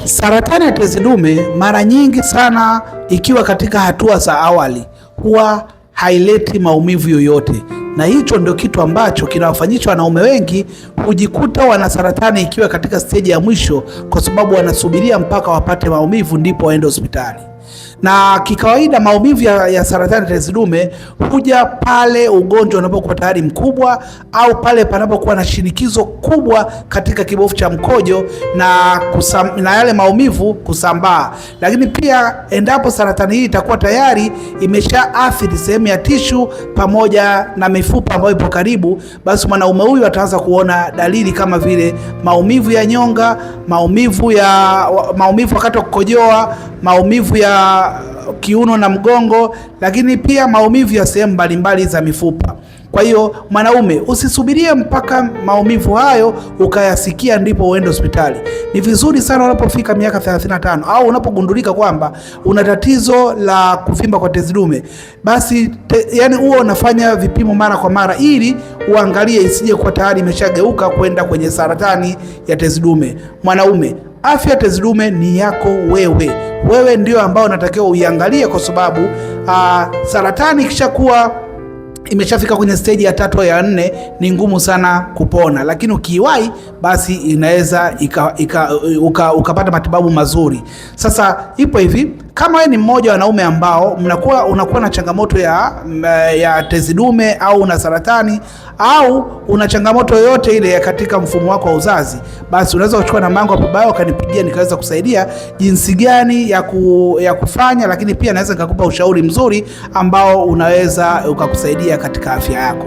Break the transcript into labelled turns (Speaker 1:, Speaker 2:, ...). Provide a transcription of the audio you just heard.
Speaker 1: Saratani ya tezi dume mara nyingi sana ikiwa katika hatua za awali huwa haileti maumivu yoyote, na hicho ndio kitu ambacho kinawafanyisha wanaume wengi kujikuta wana saratani ikiwa katika steji ya mwisho, kwa sababu wanasubiria mpaka wapate maumivu ndipo waende hospitali. Na kikawaida maumivu ya saratani tezi dume huja pale ugonjwa unapokuwa tayari mkubwa, au pale panapokuwa na shinikizo kubwa katika kibofu cha mkojo na yale maumivu kusambaa. Lakini pia endapo saratani hii itakuwa tayari imeshaathiri sehemu ya tishu pamoja na mifupa ambayo ipo karibu, basi mwanaume huyu ataanza kuona dalili kama vile maumivu ya nyonga, maumivu wakati wa kukojoa, maumivu ya kiuno na mgongo, lakini pia maumivu ya sehemu mbalimbali za mifupa. Kwa hiyo mwanaume, usisubirie mpaka maumivu hayo ukayasikia ndipo uende hospitali. Ni vizuri sana unapofika miaka 35 au unapogundulika kwamba una tatizo la kuvimba kwa tezi dume, basi huo unafanya vipimo mara kwa mara ili uangalie isije kuwa tayari imeshageuka kwenda kwenye saratani ya tezi dume. Mwanaume, afya ya tezi dume ni yako wewe. Wewe ndio ambao unatakiwa uiangalie, kwa sababu saratani ikishakuwa imeshafika kwenye stage ya 3 au ya 4 ni ngumu sana kupona, lakini ukiwahi basi inaweza ukapata matibabu mazuri. Sasa ipo hivi, kama wewe ni mmoja wa wanaume ambao unakuwa na changamoto ya tezi dume au una saratani au una changamoto yoyote ile katika mfumo wako wa uzazi, basi unaweza kuchukua namba yangu hapo bio ukanipigia, nikaweza kusaidia jinsi gani ya kufanya, lakini pia naweza nikakupa ushauri mzuri ambao unaweza ukakusaidia katika afya yako.